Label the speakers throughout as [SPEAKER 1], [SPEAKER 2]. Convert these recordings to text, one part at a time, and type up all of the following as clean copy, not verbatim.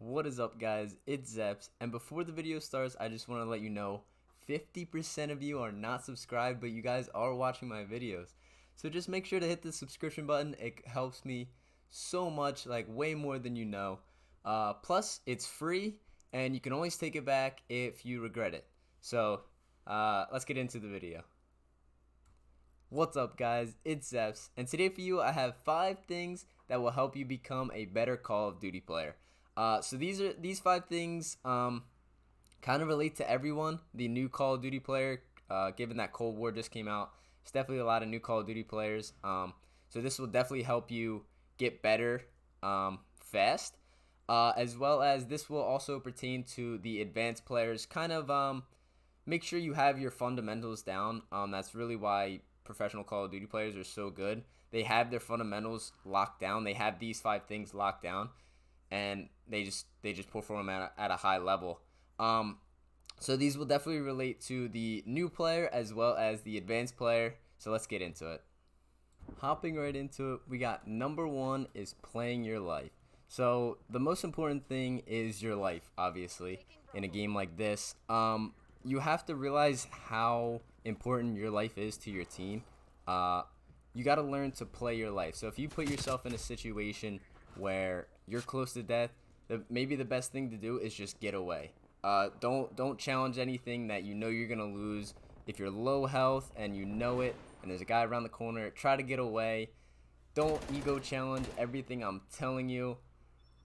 [SPEAKER 1] What is up, guys? It's Zeps, and before the video starts, I just want to let you know 50% of you are not subscribed, but you guys are watching my videos. So just make sure to hit the subscription button. It helps me so much, like way more than you know. Plus, it's free, and you can always take it back if you regret it. So let's get into the video. What's up, guys? It's Zeps, and today for you I have 5 things that will help you become a better Call of Duty player. So these 5 things kind of relate to everyone. The new Call of Duty player, given that Cold War just came out, there's definitely a lot of new Call of Duty players. So this will definitely help you get better fast, as well as this will also pertain to the advanced players. Kind of make sure you have your fundamentals down. That's really why professional Call of Duty players are so good. They have their fundamentals locked down. They have these 5 things locked down, and they just perform at a high level. So these will definitely relate to the new player as well as the advanced player. So let's get into it. Hopping right into it, we got number 1 is playing your life. So the most important thing is your life, obviously, in a game like this. You have to realize how important your life is to your team. You got to learn to play your life. So if you put yourself in a situation where you're close to death, maybe the best thing to do is just get away. Don't challenge anything that you know you're gonna lose. If you're low health and you know it, and there's a guy around the corner, try to get away. Don't ego challenge everything I'm telling you.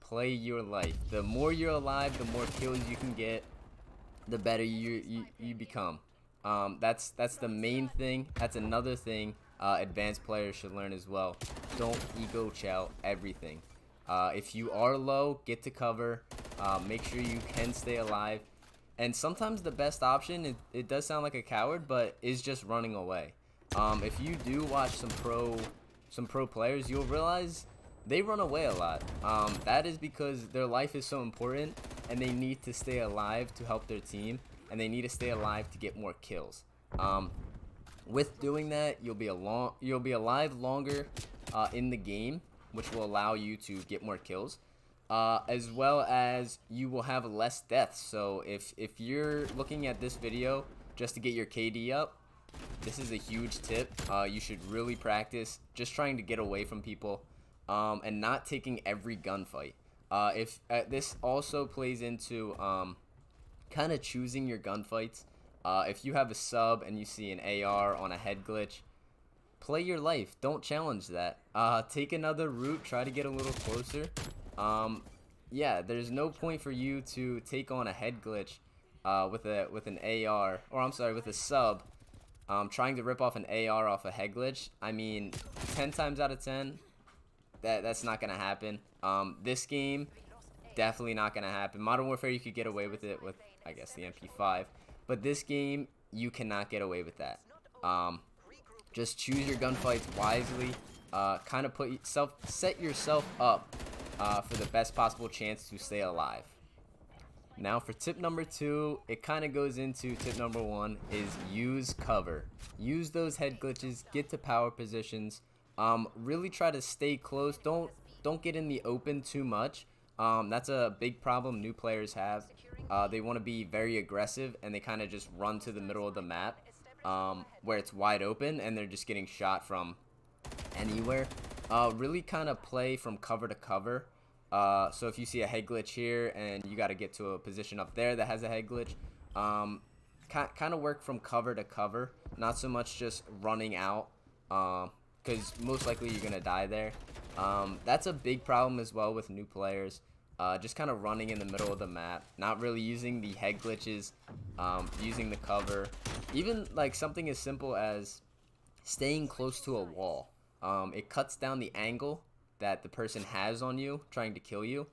[SPEAKER 1] Play your life. The more you're alive, the more kills you can get, the better you become. That's the main thing. That's another thing advanced players should learn as well. Don't ego chow everything. If you are low, get to cover. Make sure you can stay alive. And sometimes the best option, it does sound like a coward, but is just running away. If you do watch some pro players, you'll realize they run away a lot. That is because their life is so important, and they need to stay alive to help their team, and they need to stay alive to get more kills. With doing that, you'll be alive longer in the game, which will allow you to get more kills, as well as you will have less deaths. So if you're looking at this video just to get your KD up, this is a huge tip. You should really practice just trying to get away from people, and not taking every gunfight. This also plays into kind of choosing your gunfights. If you have a sub and you see an AR on a head glitch, play your life. Don't challenge that. Take another route. Try to get a little closer. Yeah, there's no point for you to take on a head glitch with an AR, or I'm sorry, with a sub. Trying to rip off an AR off a head glitch. I mean, 10 times out of 10, that's not gonna happen. This game, definitely not gonna happen. Modern Warfare, you could get away with it with, I guess, the MP5, but this game, you cannot get away with that. Just choose your gunfights wisely. Kind of set yourself up for the best possible chance to stay alive. Now for tip number 2, it kind of goes into tip number 1, is use cover. Use those head glitches, get to power positions. Really try to stay close. Don't get in the open too much. That's a big problem new players have. They want to be very aggressive, and they kind of just run to the middle of the map where it's wide open, and they're just getting shot from anywhere. Really kind of play from cover to cover. So if you see a head glitch here and you got to get to a position up there that has a head glitch, kind of work from cover to cover, not so much just running out, because most likely you're going to die there. That's a big problem as well with new players. Just kind of running in the middle of the map, not really using the head glitches, using the cover. Even like something as simple as staying close to a wall. It cuts down the angle that the person has on you trying to kill you.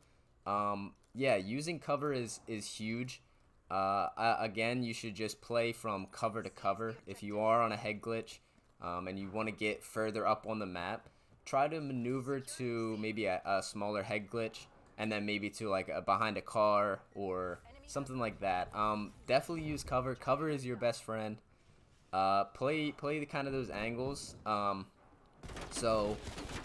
[SPEAKER 1] Yeah, using cover is huge. Again, you should just play from cover to cover. If you are on a head glitch and you want to get further up on the map, try to maneuver to maybe a smaller head glitch, and then maybe to like behind a car or something like that. Definitely use cover. Cover is your best friend. Play the kind of those angles. So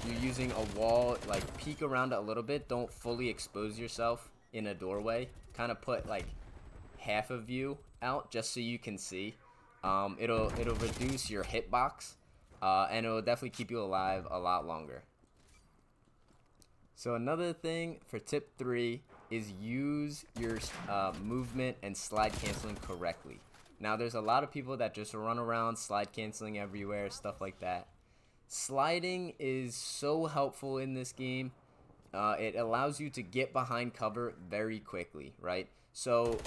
[SPEAKER 1] you're using a wall, like peek around it a little bit. Don't fully expose yourself in a doorway, kind of put like half of you out just so you can see. It'll reduce your hitbox, and it'll definitely keep you alive a lot longer. So another thing for tip 3 is use your movement and slide canceling correctly. Now there's a lot of people that just run around slide canceling everywhere, stuff like that. Sliding is so helpful in this game. It allows you to get behind cover very quickly, right? So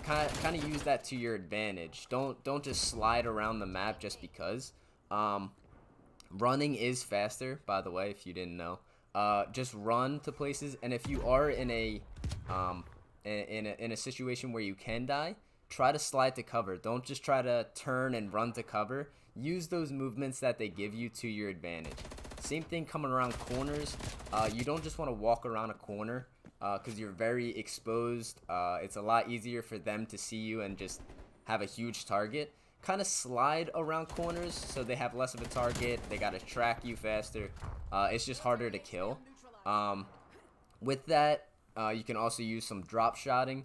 [SPEAKER 1] kind of use that to your advantage. Don't just slide around the map just because. Running is faster, by the way, if you didn't know. Just run to places, and if you are in a situation where you can die, try to slide to cover. Don't just try to turn and run to cover. Use those movements that they give you to your advantage. Same thing coming around corners. You don't just want to walk around a corner because you're very exposed. It's a lot easier for them to see you and just have a huge target. Kind of slide around corners so they have less of a target. They got to track you faster. It's just harder to kill. With that, you can also use some drop shotting.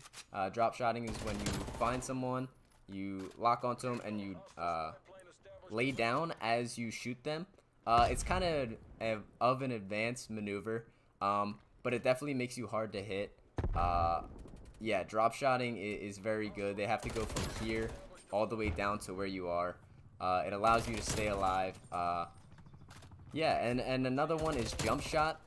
[SPEAKER 1] Drop shotting is when you find someone, you lock onto them, and you lay down as you shoot them. It's kind of an advanced maneuver, but it definitely makes you hard to hit. Yeah, drop shotting is very good. They have to go from here all the way down to where you are. It allows you to stay alive. Yeah, and another one is jump shot.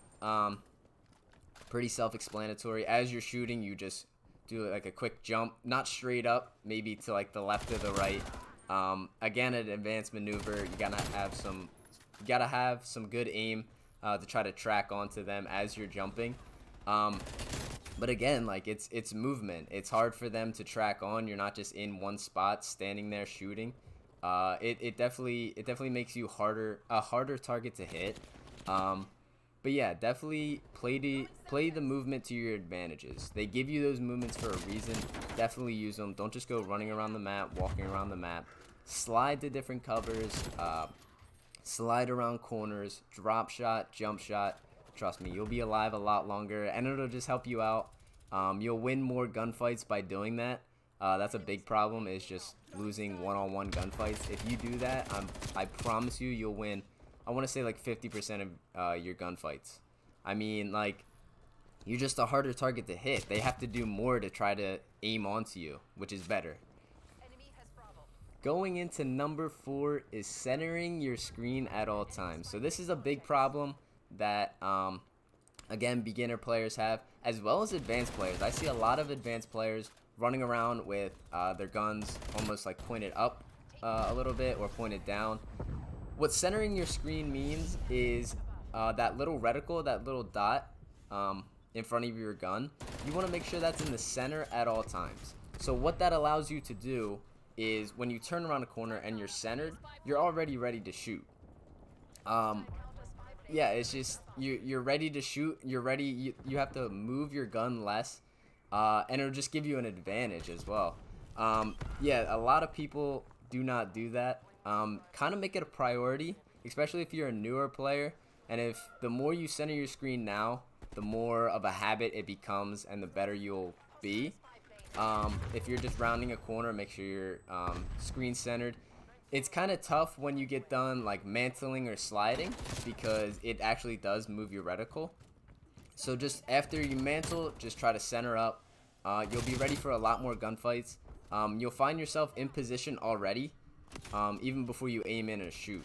[SPEAKER 1] Pretty self-explanatory. As you're shooting, you just do like a quick jump, not straight up, maybe to like the left or the right. Again, an advanced maneuver. You gotta have some good aim to try to track onto them as you're jumping. But again, like it's movement. It's hard for them to track on. You're not just in one spot standing there shooting. It definitely makes you a harder target to hit. But yeah, definitely play the movement to your advantages. They give you those movements for a reason. Definitely use them. Don't just go running around the map, walking around the map. Slide to different covers. Slide around corners. Drop shot, jump shot. Trust me, you'll be alive a lot longer, and it'll just help you out. You'll win more gunfights by doing that. That's a big problem, is just losing one-on-one gunfights. If you do that, I promise you'll win. I want to say like 50% of your gunfights. I mean, like, you're just a harder target to hit. They have to do more to try to aim onto you, which is better. Going into number 4 is centering your screen at all times. So this is a big problem that, again, beginner players have, as well as advanced players. I see a lot of advanced players running around with their guns almost like pointed up a little bit or pointed down. What centering your screen means is that little reticle, that little dot in front of your gun, you want to make sure that's in the center at all times. So what that allows you to do is when you turn around a corner and you're centered, you're already ready to shoot. Yeah, it's just you're ready to shoot. You're ready. You have to move your gun less, and it'll just give you an advantage as well. Yeah, a lot of people do not do that. Kind of make it a priority, especially if you're a newer player. And if the more you center your screen now, the more of a habit it becomes, and the better you'll be. If you're just rounding a corner, make sure your screen centered. It's kind of tough when you get done like mantling or sliding, because it actually does move your reticle. So just after you mantle, just try to center up. You'll be ready for a lot more gunfights. You'll find yourself in position already, even before you aim in or shoot.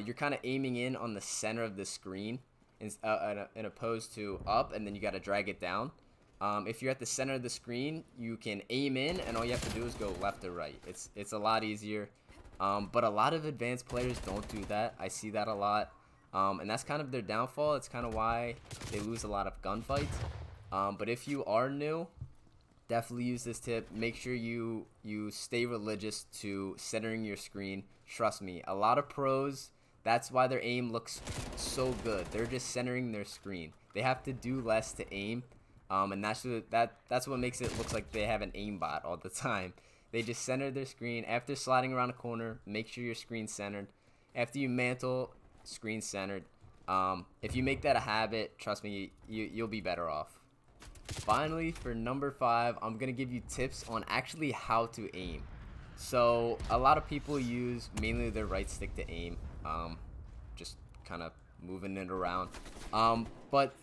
[SPEAKER 1] You're kind of aiming in on the center of the screen, in opposed to up, and then you got to drag it down. If you're at the center of the screen, you can aim in, and all you have to do is go left or right. It's a lot easier. But a lot of advanced players don't do that. I see that a lot. And that's kind of their downfall. It's kind of why they lose a lot of gunfights. But if you are new, definitely use this tip. Make sure you stay religious to centering your screen. Trust me, a lot of pros, that's why their aim looks so good. They're just centering their screen. They have to do less to aim. And that's what makes it look like they have an aimbot all the time. They just center their screen. After sliding around a corner, make sure your screen's centered. After you mantle, screen centered. If you make that a habit, trust me, you'll be better off. finally, for number 5, I'm gonna give you tips on actually how to aim. So a lot of people use mainly their right stick to aim, just kind of moving it around, but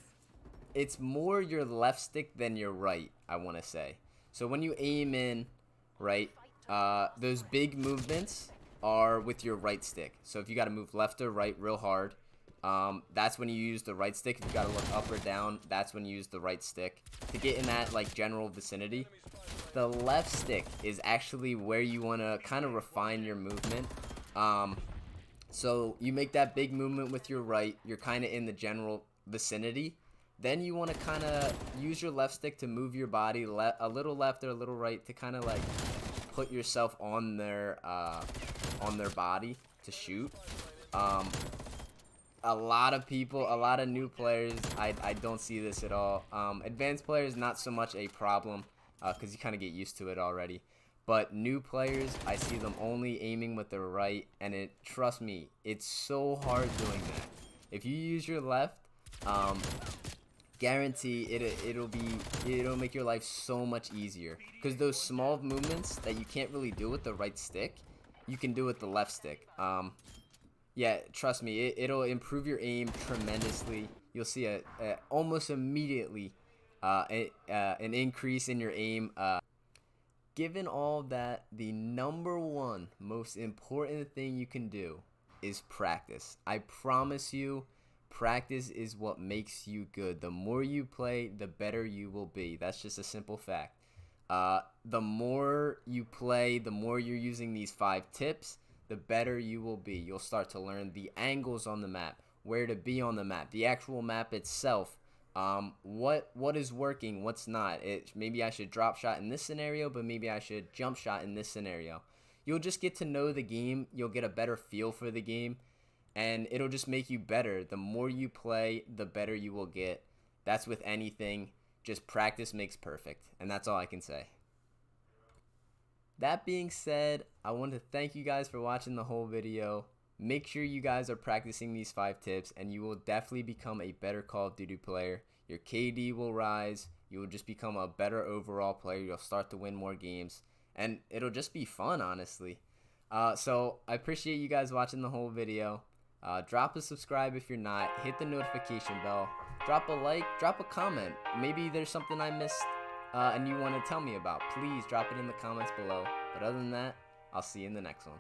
[SPEAKER 1] it's more your left stick than your right, I want to say. So when you aim in, right, those big movements are with your right stick. So if you got to move left or right real hard, that's when you use the right stick. If you got to look up or down, that's when you use the right stick to get in that like general vicinity. The left stick is actually where you want to kind of refine your movement. So you make that big movement with your right, you're kind of in the general vicinity. Then you want to kind of use your left stick to move your body a little left or a little right to kind of like put yourself on their body to shoot. A lot of people, a lot of new players, I don't see this at all. Advanced players, not so much a problem because you kind of get used to it already. But new players, I see them only aiming with their right, and trust me, it's so hard doing that. If you use your left, guarantee it'll make your life so much easier, because those small movements that you can't really do with the right stick, you can do with the left stick. Yeah, trust me, it'll improve your aim tremendously. You'll see almost immediately an increase in your aim. Given all that, the number one most important thing you can do is practice. I promise you, practice is what makes you good. The more you play, the better you will be. That's just a simple fact. The more you play, the more you're using these 5 tips, the better you will be. You'll start to learn the angles on the map, where to be on the map, the actual map itself, what is working, what's not. Maybe I should drop shot in this scenario, but maybe I should jump shot in this scenario. You'll just get to know the game. You'll get a better feel for the game, and it'll just make you better. The more you play, the better you will get. That's with anything. Just practice makes perfect, and that's all I can say. That being said, I want to thank you guys for watching the whole video. Make sure you guys are practicing these 5 tips, and you will definitely become a better Call of Duty player. Your KD will rise. You will just become a better overall player. You'll start to win more games, and it'll just be fun, honestly. So I appreciate you guys watching the whole video. Drop a subscribe if you're not. Hit the notification bell. Drop a like. Drop a comment. Maybe there's something I missed and you want to tell me about. Please drop it in the comments below. But other than that, I'll see you in the next one.